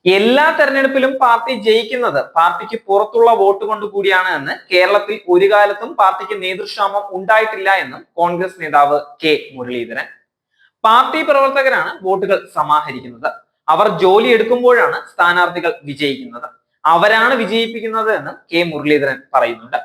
എല്ലാ തെരഞ്ഞെടുപ്പിലും പാർട്ടി ജയിക്കുന്നത് പാർട്ടിക്ക് പുറത്തുള്ള വോട്ട് കൊണ്ട് കൂടിയാണ് എന്ന് കേരളത്തിൽ ഒരു കാലത്തും പാർട്ടിക്ക് നേതൃക്ഷാമം ഉണ്ടായിട്ടില്ല എന്നും കോൺഗ്രസ് നേതാവ് കെ മുരളീധരൻ. പാർട്ടി പ്രവർത്തകരാണ് വോട്ടുകൾ സമാഹരിക്കുന്നത്. അവർ ജോലി എടുക്കുമ്പോഴാണ് സ്ഥാനാർത്ഥികൾ വിജയിക്കുന്നത്. അവരാണ് വിജയിപ്പിക്കുന്നത് എന്നും കെ മുരളീധരൻ പറയുന്നുണ്ട്.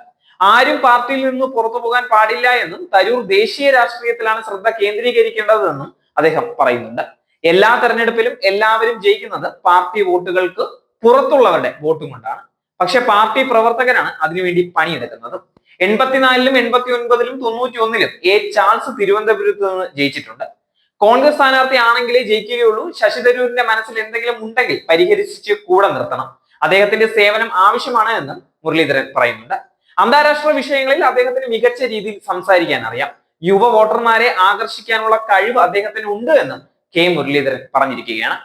ആരും പാർട്ടിയിൽ നിന്ന് പുറത്തു പോകാൻ പാടില്ല എന്നും തരൂർ ദേശീയ രാഷ്ട്രീയത്തിലാണ് ശ്രദ്ധ കേന്ദ്രീകരിക്കേണ്ടതെന്നും അദ്ദേഹം പറയുന്നുണ്ട്. എല്ലാ തെരഞ്ഞെടുപ്പിലും എല്ലാവരും ജയിക്കുന്നത് പാർട്ടി വോട്ടുകൾക്ക് പുറത്തുള്ളവരുടെ വോട്ടും കൊണ്ടാണ്. പക്ഷെ പാർട്ടി പ്രവർത്തകരാണ് അതിനുവേണ്ടി പണിയെടുക്കുന്നത്. 84-ലും 89-ലും 91-ലും എ ചാൾസ് തിരുവനന്തപുരത്ത് നിന്ന് ജയിച്ചിട്ടുണ്ട്. കോൺഗ്രസ് സ്ഥാനാർത്ഥി ആണെങ്കിലേ ജയിക്കുകയുള്ളൂ. ശശി തരൂരിന്റെ മനസ്സിൽ എന്തെങ്കിലും ഉണ്ടെങ്കിൽ പരിഹരിച്ച് കൂടെ നിർത്തണം. അദ്ദേഹത്തിന്റെ സേവനം ആവശ്യമാണ് എന്നും മുരളീധരൻ പറയുന്നുണ്ട്. അന്താരാഷ്ട്ര വിഷയങ്ങളിൽ അദ്ദേഹത്തിന് മികച്ച രീതിയിൽ സംസാരിക്കാൻ അറിയാം. യുവ വോട്ടർമാരെ ആകർഷിക്കാനുള്ള കഴിവ് അദ്ദേഹത്തിന് ഉണ്ട് എന്നും കെ മുരളീധരൻ പറഞ്ഞിരിക്കുകയാണ്.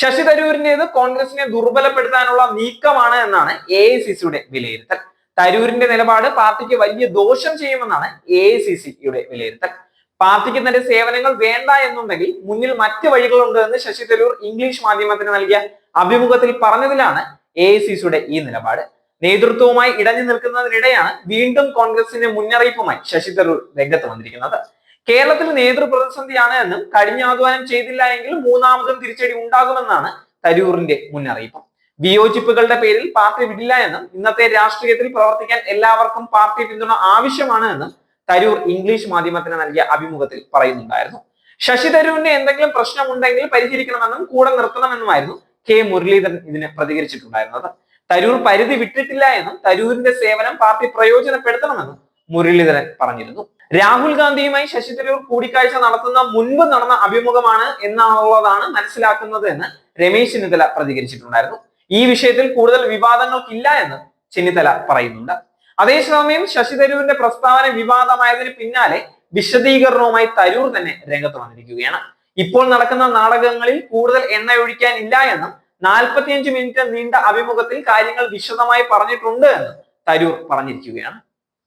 ശശി തരൂരിന്റേത് കോൺഗ്രസിനെ ദുർബലപ്പെടുത്താനുള്ള നീക്കമാണ് എന്നാണ് AICCയുടെ വിലയിരുത്തൽ. തരൂരിന്റെ നിലപാട് പാർട്ടിക്ക് വലിയ ദോഷം ചെയ്യുമെന്നാണ് AICCയുടെ വിലയിരുത്തൽ. പാർട്ടിക്ക് തന്റെ സേവനങ്ങൾ വേണ്ട എന്നുണ്ടെങ്കിൽ മുന്നിൽ മറ്റ് വഴികളുണ്ട് എന്ന് ശശി തരൂർ ഇംഗ്ലീഷ് മാധ്യമത്തിന് നൽകിയ അഭിമുഖത്തിൽ പറഞ്ഞതിലാണ് AICCയുടെ ഈ നിലപാട്. നേതൃത്വവുമായി ഇടഞ്ഞു നിൽക്കുന്നതിനിടെയാണ് വീണ്ടും കോൺഗ്രസിന്റെ മുന്നറിയിപ്പുമായി ശശി തരൂർ രംഗത്ത് വന്നിരിക്കുന്നത്. കേരളത്തിൽ നേതൃപ്രതിസന്ധിയാണ് എന്നും കഠിനാധ്വാനം ചെയ്തില്ല എങ്കിൽ മൂന്നാമതും തിരിച്ചടി ഉണ്ടാകുമെന്നാണ് തരൂറിന്റെ മുന്നറിയിപ്പ്. വിയോജിപ്പുകളുടെ പേരിൽ പാർട്ടി വിടില്ല എന്നും ഇന്നത്തെ രാഷ്ട്രീയത്തിൽ പ്രവർത്തിക്കാൻ എല്ലാവർക്കും പാർട്ടി പിന്തുണ ആവശ്യമാണ് എന്നും തരൂർ ഇംഗ്ലീഷ് മാധ്യമത്തിന് നൽകിയ അഭിമുഖത്തിൽ പറയുന്നുണ്ടായിരുന്നു. ശശി തരൂരിന് എന്തെങ്കിലും പ്രശ്നമുണ്ടെങ്കിൽ പരിഹരിക്കണമെന്നും കൂടെ നിർത്തണമെന്നുമായിരുന്നു കെ മുരളീധരൻ ഇതിന് പ്രതികരിച്ചിട്ടുണ്ടായിരുന്നത്. തരൂർ പരിധി വിട്ടിട്ടില്ല എന്നും തരൂരിന്റെ സേവനം പാർട്ടി പ്രയോജനപ്പെടുത്തണമെന്നും മുരളീധരൻ പറഞ്ഞിരുന്നു. രാഹുൽ ഗാന്ധിയുമായി ശശി തരൂർ കൂടിക്കാഴ്ച നടത്തുന്ന മുൻപ് നടന്ന അഭിമുഖമാണ് എന്നുള്ളതാണ് മനസ്സിലാക്കുന്നത് എന്ന് രമേശ് ചെന്നിത്തല പ്രതികരിച്ചിട്ടുണ്ടായിരുന്നു. ഈ വിഷയത്തിൽ കൂടുതൽ വിവാദങ്ങൾക്കില്ല എന്ന് ചെന്നിത്തല പറയുന്നുണ്ട്. അതേസമയം ശശി തരൂരിന്റെ പ്രസ്താവന വിവാദമായതിന് പിന്നാലെ വിശദീകരണവുമായി തരൂർ തന്നെ രംഗത്ത് വന്നിരിക്കുകയാണ്. ഇപ്പോൾ നടക്കുന്ന നാടകങ്ങളിൽ കൂടുതൽ എണ്ണയൊഴിക്കാൻ ഇല്ല എന്നും 45 മിനിറ്റ് നീണ്ട അഭിമുഖത്തിൽ കാര്യങ്ങൾ വിശദമായി പറഞ്ഞിട്ടുണ്ട് എന്നും തരൂർ പറഞ്ഞിരിക്കുകയാണ്.